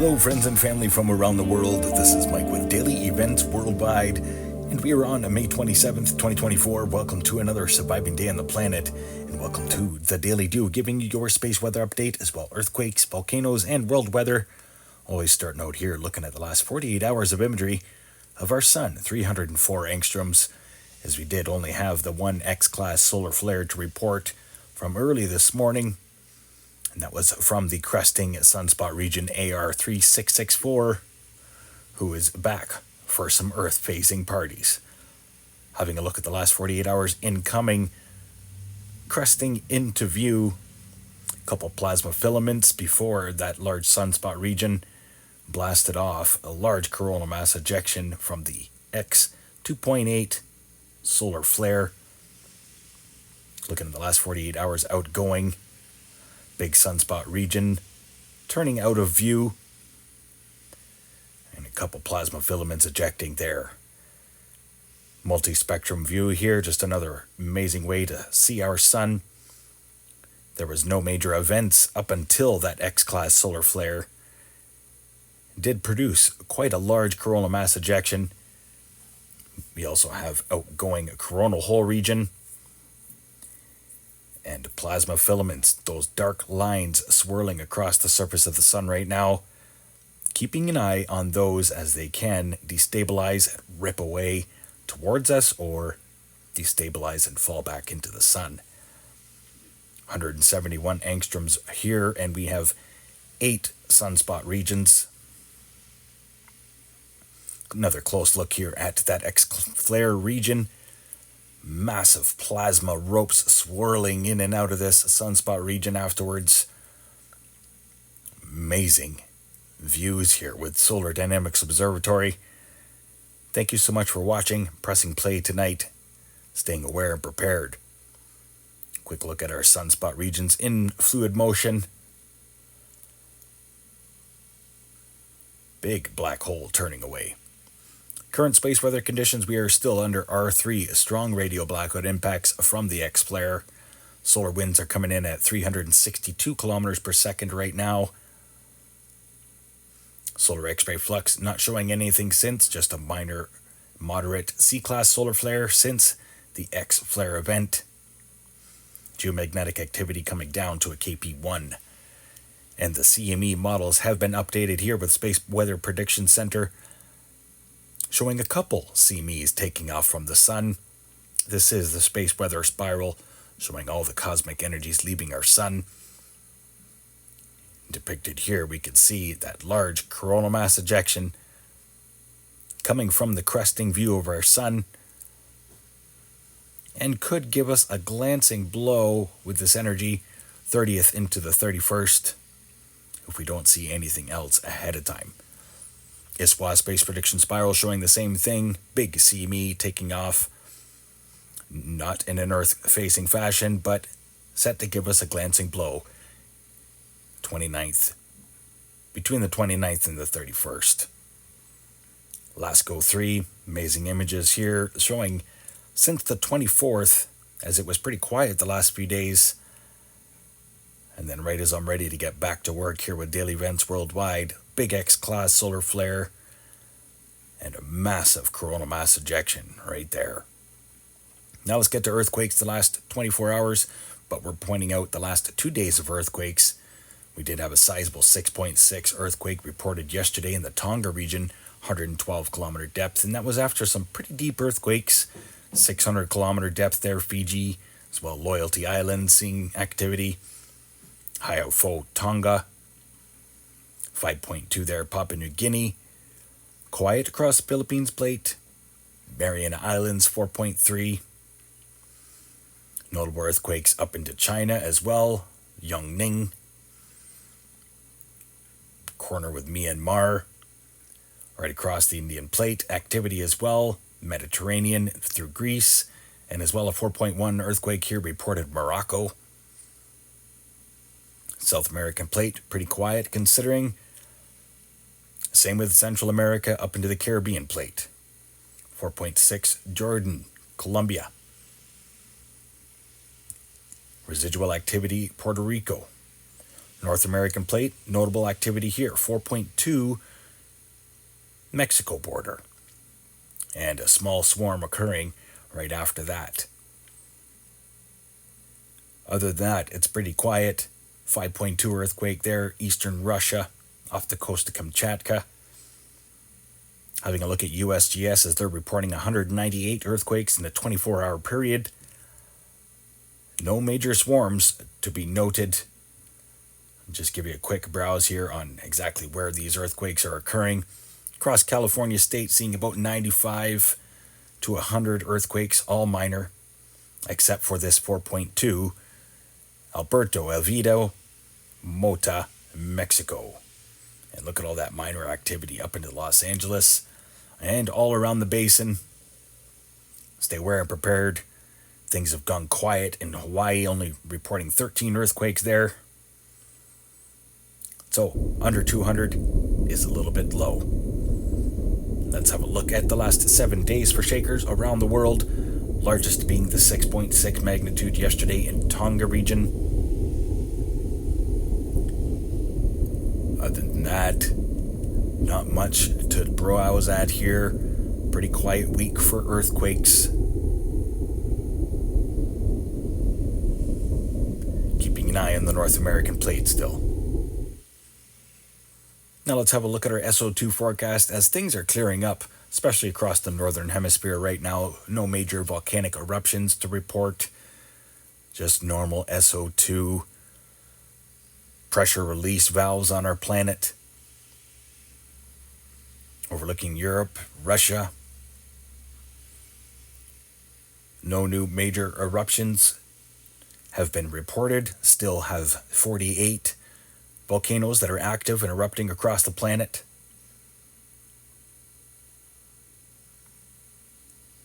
Hello, friends and family from around the world. This is Mike with Daily Events Worldwide, and we are on May 27th, 2024. Welcome to another surviving day on the planet, and welcome to the Daily Dew, giving you your space weather update, as well earthquakes, volcanoes, and world weather. Always starting out here looking at the last 48 hours of imagery of our sun, 304 angstroms, as we did only have the one X-class solar flare to report from early this morning. And that was from the cresting sunspot region AR3664, who is back for some Earth-phasing parties. Having a look at the last 48 hours incoming, cresting into view, a couple plasma filaments before that large sunspot region blasted off a large coronal mass ejection from the X2.8 solar flare. Looking at the last 48 hours outgoing, big sunspot region turning out of view, and a couple plasma filaments ejecting there. Multi-spectrum view here, just another amazing way to see our sun. There was no major events up until that X-class solar flare. It did produce quite a large coronal mass ejection. We also have outgoing coronal hole region and plasma filaments, those dark lines swirling across the surface of the sun right now. Keeping an eye on those as they can destabilize and rip away towards us or destabilize and fall back into the sun. 171 angstroms here, and we have 8 sunspot regions. Another close look here at that X-flare region. Massive plasma ropes swirling in and out of this sunspot region afterwards. Amazing views here with Solar Dynamics Observatory. Thank you so much for watching, pressing play tonight, staying aware and prepared. Quick look at our sunspot regions in fluid motion. Big black hole turning away. Current space weather conditions, we are still under R3, strong radio blackout impacts from the X-flare. Solar winds are coming in at 362 kilometers per second right now. Solar X-ray flux not showing anything since, just a minor, moderate C-class solar flare since the X-flare event. Geomagnetic activity coming down to a KP1. And the CME models have been updated here with Space Weather Prediction Center, showing a couple CMEs taking off from the sun. This is the space weather spiral, showing all the cosmic energies leaving our sun. Depicted here, we can see that large coronal mass ejection coming from the cresting view of our sun, and could give us a glancing blow with this energy 30th into the 31st if we don't see anything else ahead of time. ISWA Space Prediction Spiral showing the same thing, big CME taking off, not in an Earth-facing fashion, but set to give us a glancing blow 29th, between the 29th and the 31st. LASCO 3, amazing images here, showing since the 24th, as it was pretty quiet the last few days. And then right as I'm ready to get back to work here with Daily Events Worldwide, big X-class solar flare and a massive coronal mass ejection right there. Now let's get to earthquakes the last 24 hours, but we're pointing out the last 2 days of earthquakes. We did have a sizable 6.6 earthquake reported yesterday in the Tonga region, 112 kilometer depth, and that was after some pretty deep earthquakes, 600 kilometer depth there, Fiji, as well Loyalty Island seeing activity. Haiofo, Tonga, 5.2 there, Papua New Guinea. Quiet across the Philippines plate. Mariana Islands, 4.3. Notable earthquakes up into China as well. Yongning. Corner with Myanmar. Right across the Indian plate, activity as well. Mediterranean through Greece. And as well a 4.1 earthquake here reported in Morocco. South American plate, pretty quiet considering. Same with Central America up into the Caribbean plate. 4.6 Jordan, Colombia. Residual activity, Puerto Rico. North American plate, notable activity here, 4.2 Mexico border. And a small swarm occurring right after that. Other than that, it's pretty quiet. 5.2 earthquake there, eastern Russia, off the coast of Kamchatka. Having a look at USGS as they're reporting 198 earthquakes in a 24-hour period. No major swarms to be noted. I'll just give you a quick browse here on exactly where these earthquakes are occurring. Across California state, seeing about 95 to 100 earthquakes, all minor, except for this 4.2, Alberto, El Vido, Mota, Mexico. And look at all that minor activity up into Los Angeles and all around the basin. Stay aware and prepared. Things have gone quiet in Hawaii, only reporting 13 earthquakes there. So under 200 is a little bit low. Let's have a look at the last 7 days for shakers around the world. Largest being the 6.6 magnitude yesterday in Tonga region. Other than that, not much to browse at here. Pretty quiet week for earthquakes. Keeping an eye on the North American plate still. Now let's have a look at our SO2 forecast as things are clearing up, especially across the northern hemisphere right now. No major volcanic eruptions to report. Just normal SO2 pressure release valves on our planet. Overlooking Europe, Russia. No new major eruptions have been reported. Still have 48 volcanoes that are active and erupting across the planet.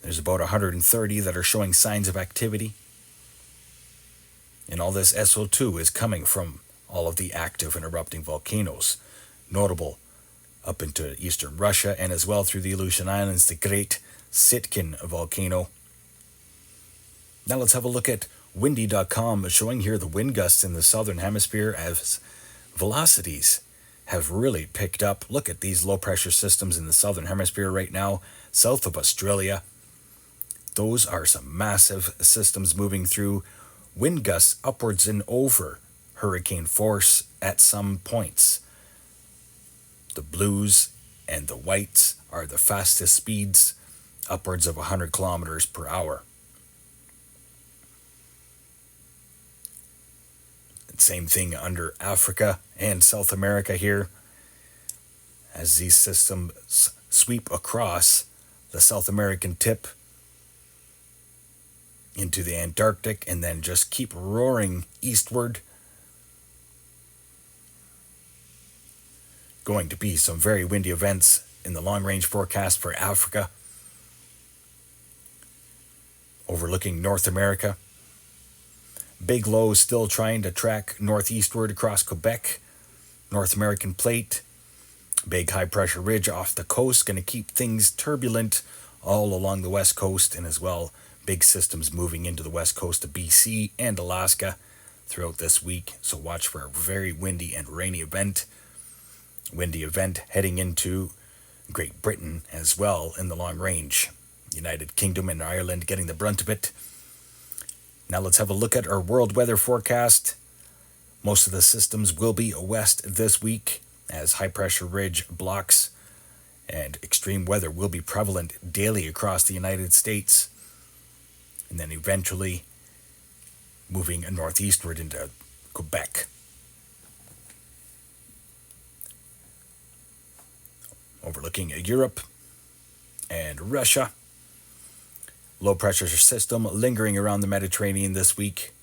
There's about 130 that are showing signs of activity. And all this SO2 is coming from all of the active and erupting volcanoes. Notable up into eastern Russia and as well through the Aleutian Islands, the Great Sitkin volcano. Now let's have a look at windy.com, showing here the wind gusts in the southern hemisphere as velocities have really picked up. Look at these low pressure systems in the southern hemisphere right now, south of Australia. Those are some massive systems moving through. Wind gusts upwards and over hurricane force at some points. The blues and the whites are the fastest speeds, upwards of 100 kilometers per hour. Same thing under Africa and South America here, as these systems sweep across the South American tip into the Antarctic and then just keep roaring eastward. Going to be some very windy events in the long-range forecast for Africa. Overlooking North America. Big low still trying to track northeastward across Quebec, North American plate. Big high pressure ridge off the coast, going to keep things turbulent all along the west coast, and as well big systems moving into the west coast of BC and Alaska throughout this week. So watch for a very windy and rainy event. Windy event heading into Great Britain as well in the long range. United Kingdom and Ireland getting the brunt of it. Now let's have a look at our world weather forecast. Most of the systems will be west this week as high pressure ridge blocks and extreme weather will be prevalent daily across the United States. And then eventually moving northeastward into Quebec. Overlooking Europe and Russia. Low pressure system lingering around the Mediterranean this week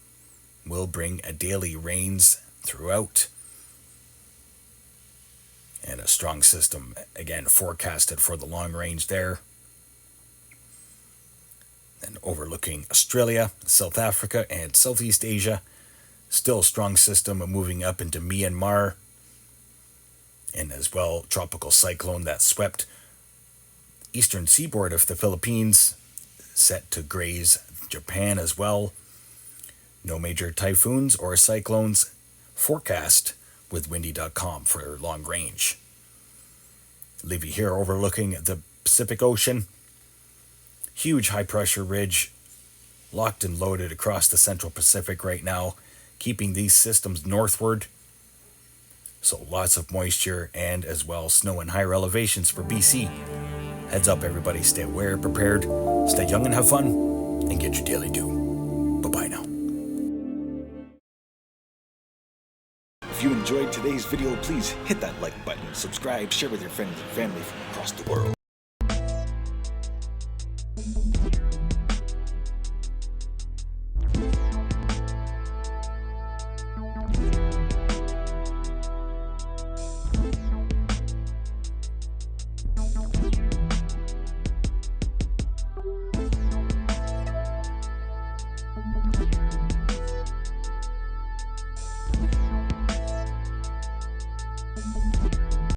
will bring a daily rains throughout. And a strong system, again, forecasted for the long range there. And overlooking Australia, South Africa, and Southeast Asia. Still a strong system moving up into Myanmar. And as well, tropical cyclone that swept eastern seaboard of the Philippines, set to graze Japan as well. No major typhoons or cyclones forecast with windy.com for long range. Leave you here overlooking the Pacific Ocean. Huge high pressure ridge locked and loaded across the central Pacific right now, keeping these systems northward. So lots of moisture and as well snow and higher elevations for BC. Heads up everybody, stay aware, prepared, stay young and have fun, and get your daily dew. Bye-bye now. If you enjoyed today's video, please hit that like button, subscribe, share with your friends and family from across the world.